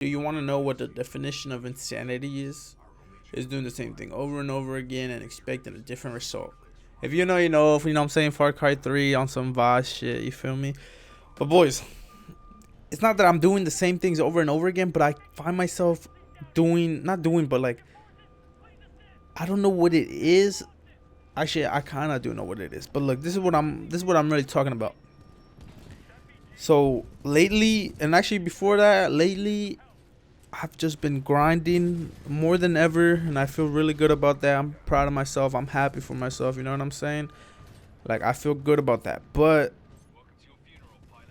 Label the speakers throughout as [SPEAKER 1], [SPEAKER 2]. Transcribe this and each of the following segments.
[SPEAKER 1] Do you want to know what the definition of insanity is? Is doing the same thing over and over again and expecting a different result. If you know, you know. If you know what I'm saying, Far Cry 3 on some Voss shit, you feel me? But boys, it's not that I'm doing the same things over and over again, but I find myself not doing, but like, I don't know what it is. Actually, I kind of do know what it is. But look, this is what I'm really talking about. So lately, and actually before that, lately I've just been grinding more than ever, and I feel really good about that. I'm proud of myself. I'm happy for myself. You know what I'm saying? Like, I feel good about that. But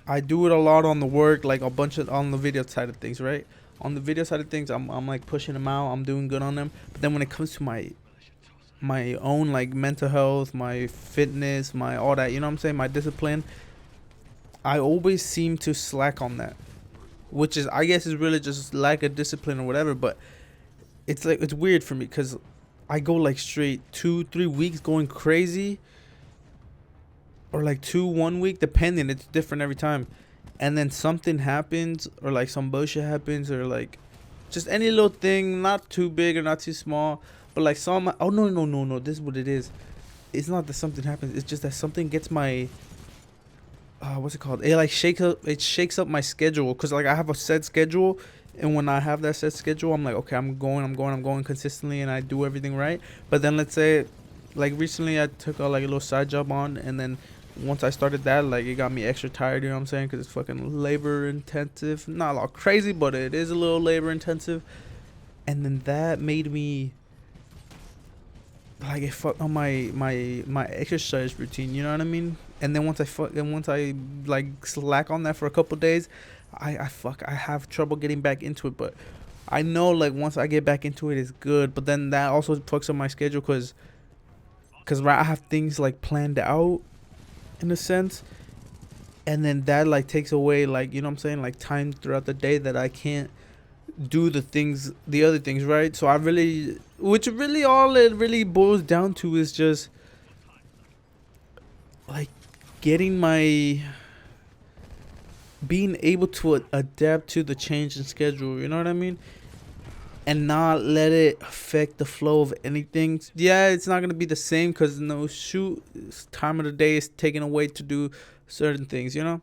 [SPEAKER 1] I do it a lot on the work, like a bunch of on the video side of things, right? On the video side of things, I'm like pushing them out. I'm doing good on them. But then when it comes to my own like mental health, my fitness, my all that, you know what I'm saying? My discipline, I always seem to slack on that, which is, I guess, is really just lack of discipline or whatever. But it's like, it's weird for me because I go like straight 2 3 weeks going crazy, or like 1 week, depending. It's different every time. And then something happens, or like some bullshit happens, or like just any little thing, not too big or not too small, but like some. Oh no no no no! This is what it is. It's not that something happens. It's just that something gets my what's it called? It like shakes up. It shakes up my schedule because like I have a set schedule, and when I have that set schedule, I'm like, okay, I'm going consistently, and I do everything right. But then let's say, like recently, I took like a little side job on, and then once I started that, like it got me extra tired. You know what I'm saying? Because it's fucking labor intensive. Not a lot crazy, but it is a little labor intensive. And then that made me like it fucked on my exercise routine. You know what I mean? And then once I like slack on that for a couple days, I have trouble getting back into it. But I know like once I get back into it, it's good. But then that also fucks up my schedule because right, I have things like planned out in a sense, and then that like takes away, like, you know what I'm saying, like time throughout the day that I can't do the other things, right? So I really, which really all it really boils down to is just like getting my being able to adapt to the change in schedule, you know what I mean? And not let it affect the flow of anything. Yeah, it's not gonna be the same because no shoot, time of the day is taken away to do certain things, you know.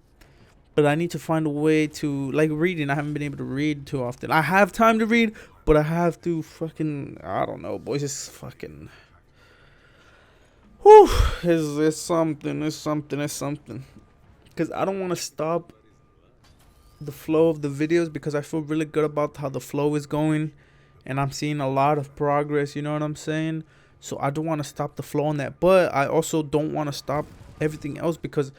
[SPEAKER 1] But I need to find a way to, like, reading. I haven't been able to read too often. I have time to read, but I have to fucking, I don't know, boys. It's fucking, whew, it's something. It's something. Because I don't want to stop the flow of the videos because I feel really good about how the flow is going, and I'm seeing a lot of progress. You know what I'm saying? So I don't want to stop the flow on that, but I also don't want to stop everything else because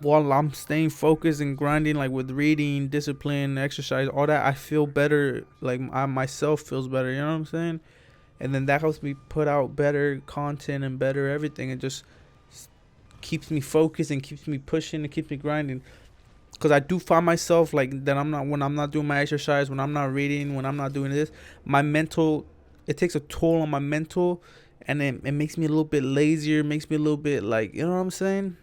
[SPEAKER 1] while I'm staying focused and grinding, like with reading, discipline, exercise, all that, I feel better. Like I myself feels better. You know what I'm saying? And then that helps me put out better content and better everything. It just keeps me focused and keeps me pushing and keeps me grinding. Because I do find myself like that. When I'm not doing my exercise, when I'm not reading, when I'm not doing this, my mental, it takes a toll on my mental, and it makes me a little bit lazier. Makes me a little bit like, you know what I'm saying?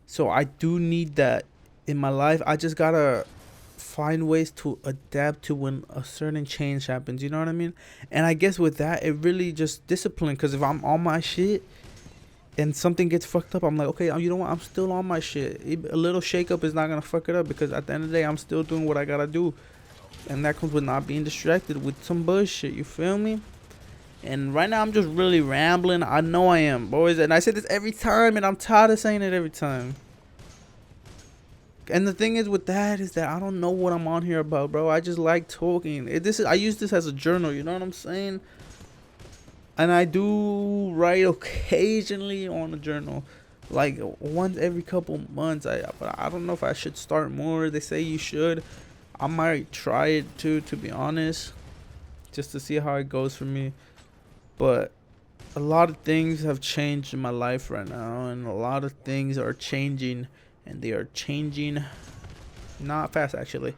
[SPEAKER 1] So I do need that in my life. I just gotta find ways to adapt to when a certain change happens. You know what I mean? And I guess with that, it really just discipline. Because if I'm on my shit and something gets fucked up, I'm like, okay, you know what? I'm still on my shit. A little shake up is not gonna fuck it up because at the end of the day, I'm still doing what I gotta do, and that comes with not being distracted with some bullshit. You feel me? And right now, I'm just really rambling. I know I am, boys. And I say this every time, and I'm tired of saying it every time. And the thing is with that is that I don't know what I'm on here about, bro. I just like talking. I use this as a journal. You know what I'm saying? And I do write occasionally on a journal, like once every couple months. But I don't know if I should start more. They say you should. I might try it too, to be honest, just to see how it goes for me. But a lot of things have changed in my life right now, and a lot of things are changing, and they are changing not fast actually.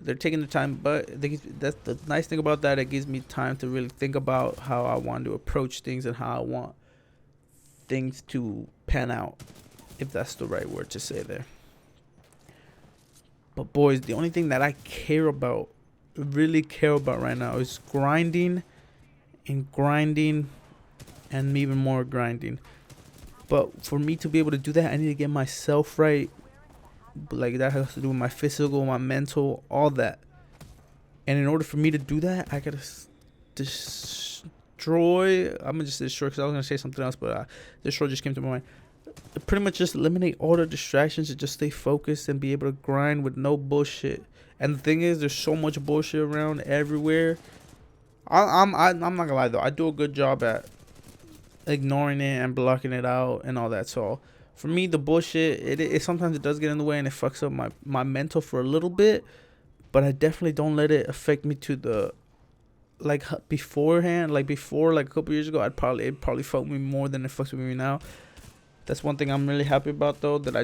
[SPEAKER 1] They're taking the time, but that's the nice thing about that. It gives me time to really think about how I want to approach things and how I want things to pan out, if that's the right word to say there. But boys, the only thing that I care about, really care about right now, is grinding and grinding and even more grinding. But for me to be able to do that, I need to get myself right. Like, that has to do with my physical, my mental, all that. And in order for me to do that, I gotta destroy. I'm gonna just destroy, because I was gonna say something else, but destroy just came to my mind. Pretty much just eliminate all the distractions and just stay focused and be able to grind with no bullshit. And the thing is, there's so much bullshit around everywhere. I'm not gonna lie though, I do a good job at ignoring it and blocking it out and all that. So for me, the bullshit, it sometimes it does get in the way and it fucks up my mental for a little bit, but I definitely don't let it affect me to the, like, beforehand. Like before, like a couple years ago, it probably fucked me more than it fucks with me now. That's one thing I'm really happy about though, that I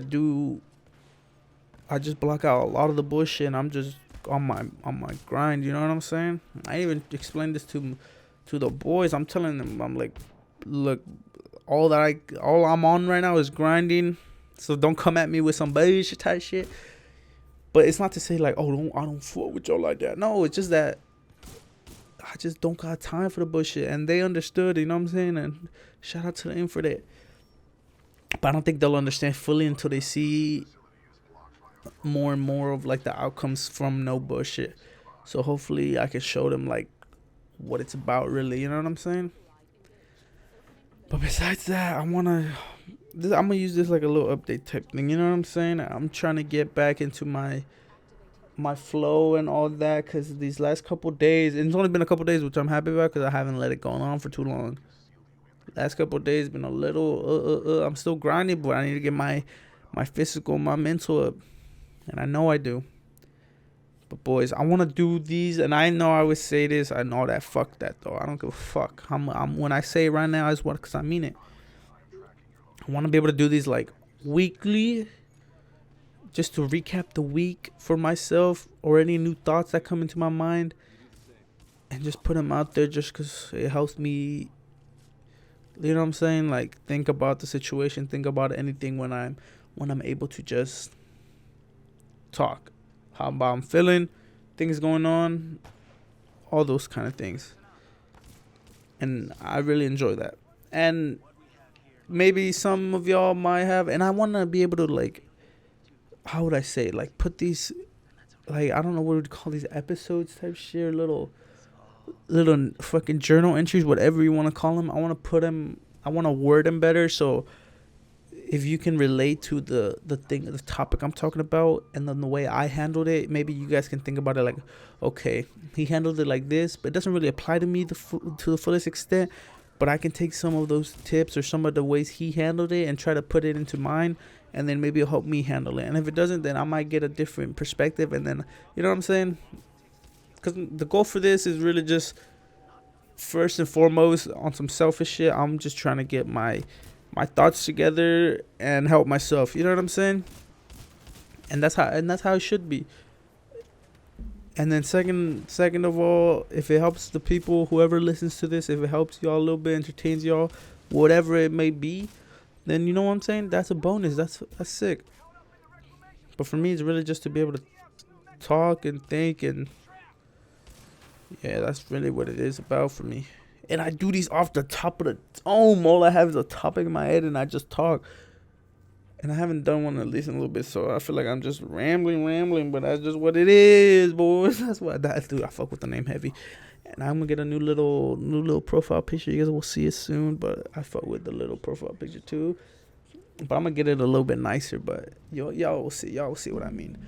[SPEAKER 1] just block out a lot of the bullshit and I'm just on my grind, you know what I'm saying? I even explained this to the boys. I'm telling them, I'm like, look, all I'm on right now is grinding. So don't come at me with some bullshit type shit. But it's not to say like, oh, I don't fuck with y'all like that. No, it's just that I just don't got time for the bullshit, and they understood, you know what I'm saying? And shout out to them for that. But I don't think they'll understand fully until they see more and more of like the outcomes from no bullshit. So hopefully I can show them like what it's about really, you know what I'm saying? But besides that, I'm gonna use this like a little update type thing, you know what I'm saying? I'm trying to get back into my flow and all that, because these last couple days, and it's only been a couple days, which I'm happy about because I haven't let it go on for too long. Last couple of days been a little I'm still grinding, but I need to get my physical, my mental up, and I know I do. But boys, I want to do these, and I know I always say this, I know that, fuck that though, I don't give a fuck. I'm when I say it right now, it's what, because I mean it. I want to be able to do these like weekly, just to recap the week for myself, or any new thoughts that come into my mind, and just put them out there, just because it helps me, you know what I'm saying? Like, think about the situation, think about anything when I'm able to just talk. How about I'm feeling, things going on, all those kind of things. And I really enjoy that. And maybe some of y'all might have, and I want to be able to, like, how would I say it? Like, put these, like, I don't know what we'd call these episodes type shit, little fucking journal entries, whatever you want to call them. I want to put them, I want to word them better, so if you can relate to the topic I'm talking about, and then the way I handled it, maybe you guys can think about it like, okay, he handled it like this, but it doesn't really apply to me to the fullest extent, but I can take some of those tips or some of the ways he handled it and try to put it into mine, and then maybe it'll help me handle it. And if it doesn't, then I might get a different perspective, and then, you know what I'm saying? Because the goal for this is really just, first and foremost, on some selfish shit, I'm just trying to get my thoughts together and help myself, you know what I'm saying? And that's how it should be. And then second of all, if it helps the people, whoever listens to this, if it helps y'all a little bit, entertains y'all, whatever it may be, then you know what I'm saying? That's a bonus. That's sick. But for me, it's really just to be able to talk and think, and yeah, that's really what it is about for me. And I do these off the top of the dome. All I have is a topic in my head, and I just talk. And I haven't done one at least in a little bit, so I feel like I'm just rambling. But that's just what it is, boys. That's what I do. I fuck with the name heavy. And I'm gonna get a new little profile picture. You guys will see it soon. But I fuck with the little profile picture too. But I'm gonna get it a little bit nicer. But y'all will see. Y'all will see what I mean.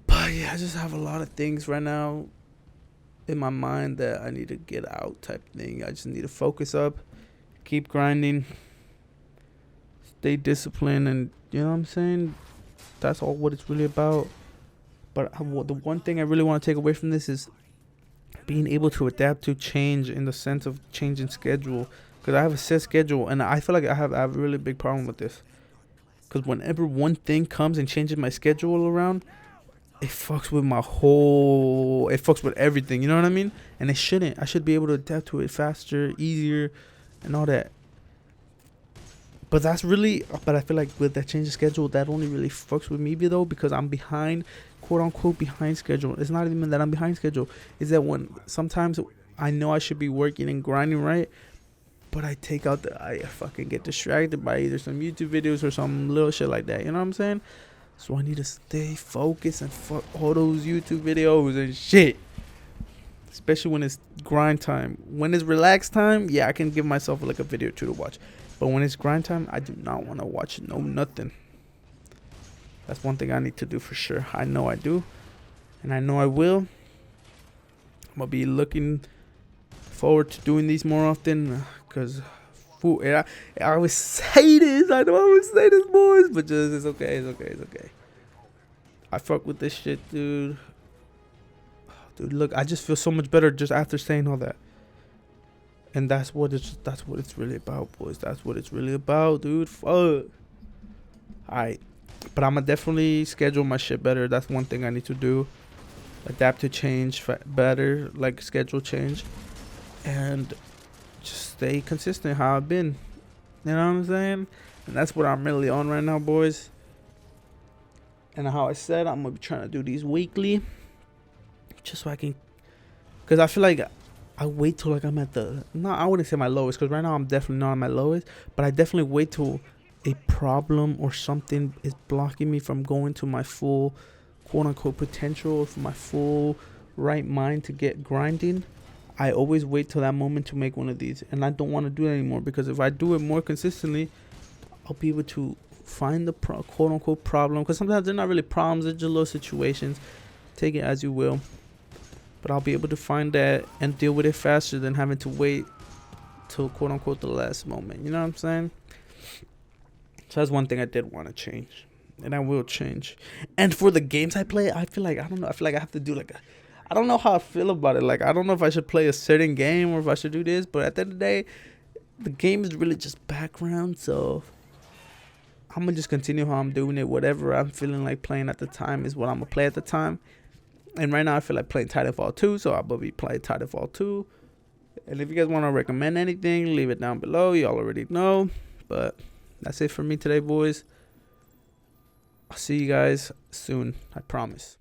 [SPEAKER 1] But yeah, I just have a lot of things right now in my mind that I need to get out type thing. I just need to focus up, keep grinding, stay disciplined, and you know what I'm saying? That's all what it's really about. But the one thing I really want to take away from this is being able to adapt to change, in the sense of changing schedule. Because I have a set schedule, and I feel like I have a really big problem with this. Because whenever one thing comes and changes my schedule around, it fucks with everything, you know what I mean? And it shouldn't. I should be able to adapt to it faster, easier, and all that. But I feel like with that change of schedule, that only really fucks with me though, because I'm behind quote unquote behind schedule. It's not even that I'm behind schedule. It's that when sometimes I know I should be working and grinding, right? But I fucking get distracted by either some YouTube videos or some little shit like that. You know what I'm saying? So I need to stay focused and fuck all those YouTube videos and shit. Especially when it's grind time. When it's relaxed time, yeah, I can give myself like a video or two to watch. But when it's grind time, I do not want to watch nothing. That's one thing I need to do for sure. I know I do. And I know I will. I'm going to be looking forward to doing these more often. Because I always say this. I know I always say this, boys. But just, it's okay. It's okay. I fuck with this shit, dude. Dude, look, I just feel so much better just after saying all that. And that's what it's really about, boys. That's what it's really about, dude. Fuck. Alright. But I'ma definitely schedule my shit better. That's one thing I need to do. Adapt to change better, like schedule change. And just stay consistent how I've been. You know what I'm saying? And that's what I'm really on right now, boys. And how I said, I'm gonna be trying to do these weekly. Just so I can, because I feel like I wait till like I'm at I wouldn't say my lowest, because right now I'm definitely not at my lowest, but I definitely wait till a problem or something is blocking me from going to my full quote unquote potential, or for my full right mind to get grinding. I always wait till that moment to make one of these, and I don't want to do it anymore, because if I do it more consistently, I'll be able to find the quote unquote problem, because sometimes they're not really problems, they're just little situations. Take it as you will. But I'll be able to find that and deal with it faster than having to wait till quote unquote the last moment. You know what I'm saying? So that's one thing I did want to change. And I will change. And for the games I play, I feel like I have to do I don't know how I feel about it. Like, I don't know if I should play a certain game or if I should do this. But at the end of the day, the game is really just background. So I'm going to just continue how I'm doing it. Whatever I'm feeling like playing at the time is what I'm going to play at the time. And right now I feel like playing Titanfall 2, so I'll be playing Titanfall 2. And if you guys want to recommend anything, leave it down below. Y'all already know. But that's it for me today, boys. I'll see you guys soon. I promise.